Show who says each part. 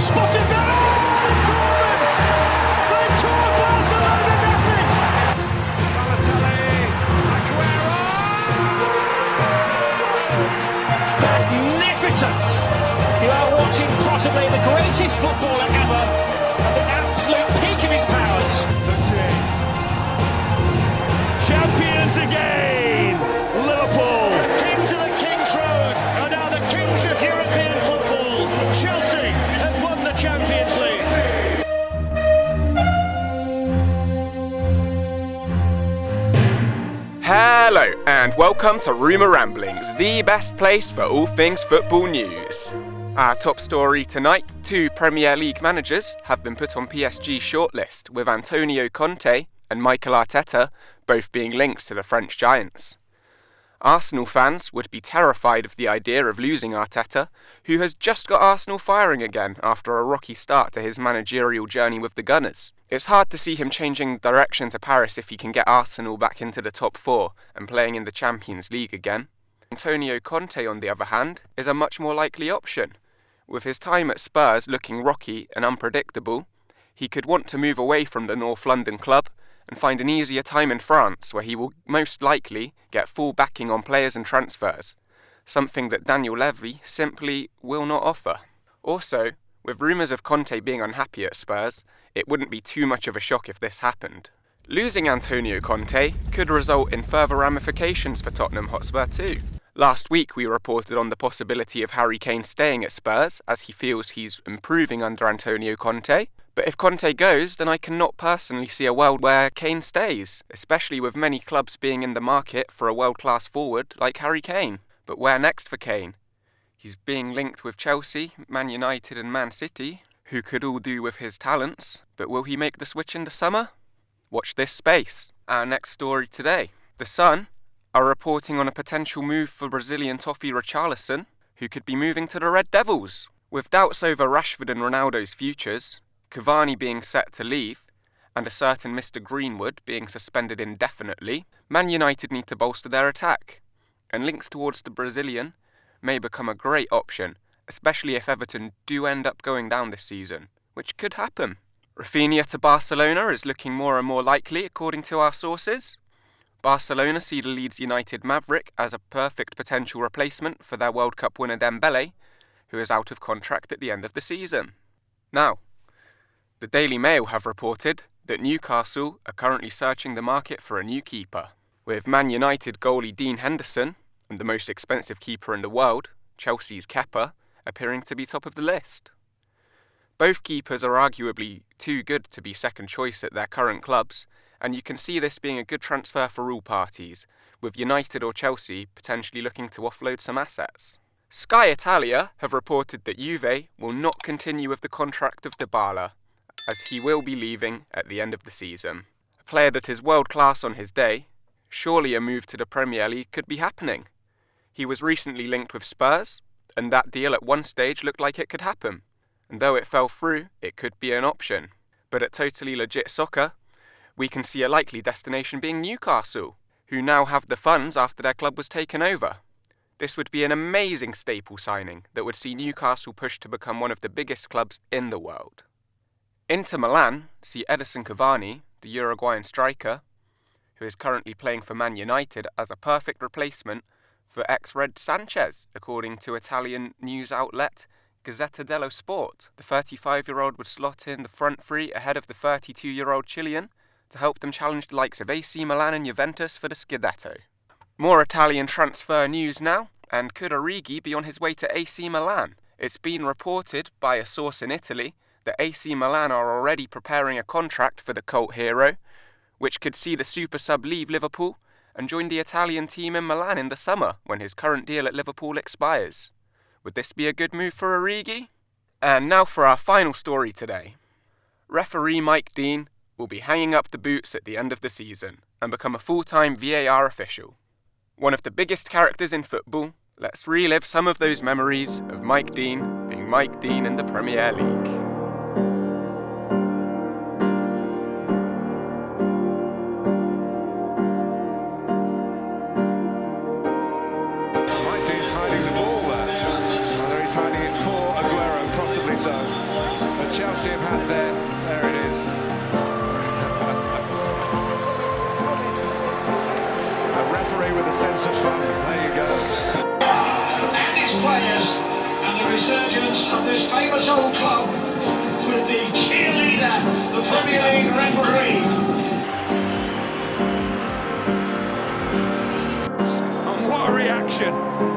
Speaker 1: spotted that! Oh, they've caught Barcelona napping! Balotelli, Aguero! Magnificent! You are watching possibly the greatest footballer ever, at the absolute peak of his powers. Champions again! Liverpool! The kings of the King's Road are now the kings of European football. Chelsea have won the Champions League.
Speaker 2: Hello and welcome to Rumour Ramblings, the best place for all things football news. Our top story tonight, 2 Premier League managers have been put on PSG's shortlist, with Antonio Conte and Mikel Arteta both being linked to the French giants. Arsenal fans would be terrified of the idea of losing Arteta, who has just got Arsenal firing again after a rocky start to his managerial journey with the Gunners. It's hard to see him changing direction to Paris if he can get Arsenal back into the top 4 and playing in the Champions League again. Antonio Conte, on the other hand, is a much more likely option. With his time at Spurs looking rocky and unpredictable, he could want to move away from the North London club and find an easier time in France, where he will most likely get full backing on players and transfers, something that Daniel Levy simply will not offer. Also, with rumours of Conte being unhappy at Spurs, it wouldn't be too much of a shock if this happened. Losing Antonio Conte could result in further ramifications for Tottenham Hotspur too. Last week we reported on the possibility of Harry Kane staying at Spurs, as he feels he's improving under Antonio Conte. But if Conte goes, then I cannot personally see a world where Kane stays, especially with many clubs being in the market for a world-class forward like Harry Kane. But where next for Kane? He's being linked with Chelsea, Man United and Man City, who could all do with his talents. But will he make the switch in the summer? Watch this space. Our next story today. The Sun are reporting on a potential move for Brazilian Toffee Richarlison, who could be moving to the Red Devils. With doubts over Rashford and Ronaldo's futures, Cavani being set to leave, and a certain Mr. Greenwood being suspended indefinitely, Man United need to bolster their attack, and links towards the Brazilian may become a great option, especially if Everton do end up going down this season, which could happen. Rafinha to Barcelona is looking more and more likely according to our sources. Barcelona see the Leeds United Maverick as a perfect potential replacement for their World Cup winner Dembele, who is out of contract at the end of the season. Now, the Daily Mail have reported that Newcastle are currently searching the market for a new keeper, with Man United goalie Dean Henderson and the most expensive keeper in the world, Chelsea's Kepa, appearing to be top of the list. Both keepers are arguably too good to be second choice at their current clubs, and you can see this being a good transfer for all parties, with United or Chelsea potentially looking to offload some assets. Sky Italia have reported that Juve will not continue with the contract of Dybala, as he will be leaving at the end of the season. A player that is world-class on his day, surely a move to the Premier League could be happening. He was recently linked with Spurs, and that deal at one stage looked like it could happen. And though it fell through, it could be an option. But at Totally Legit Soccer, we can see a likely destination being Newcastle, who now have the funds after their club was taken over. This would be an amazing staple signing that would see Newcastle pushed to become one of the biggest clubs in the world. Inter Milan see Edison Cavani, the Uruguayan striker, who is currently playing for Man United, as a perfect replacement for ex-Red Sanchez, according to Italian news outlet Gazzetta dello Sport. The 35-year-old would slot in the front three ahead of the 32-year-old Chilean to help them challenge the likes of AC Milan and Juventus for the Scudetto. More Italian transfer news now, and could Origi be on his way to AC Milan? It's been reported by a source in Italy that AC Milan are already preparing a contract for the cult hero, which could see the super sub leave Liverpool and join the Italian team in Milan in the summer when his current deal at Liverpool expires. Would this be a good move for Origi? And now for our final story today. Referee Mike Dean will be hanging up the boots at the end of the season and become a full-time VAR official. One of the biggest characters in football, let's relive some of those memories of Mike Dean being Mike Dean in the Premier League.
Speaker 1: Mike Dean's hiding the ball there. Whether he's hiding it for Aguero, possibly so.
Speaker 3: Chelsea have had there it is. A referee with a sense of fun, there you go.
Speaker 4: And its players, and the resurgence of this famous old club with the cheerleader, the Premier League referee.
Speaker 1: And what a reaction!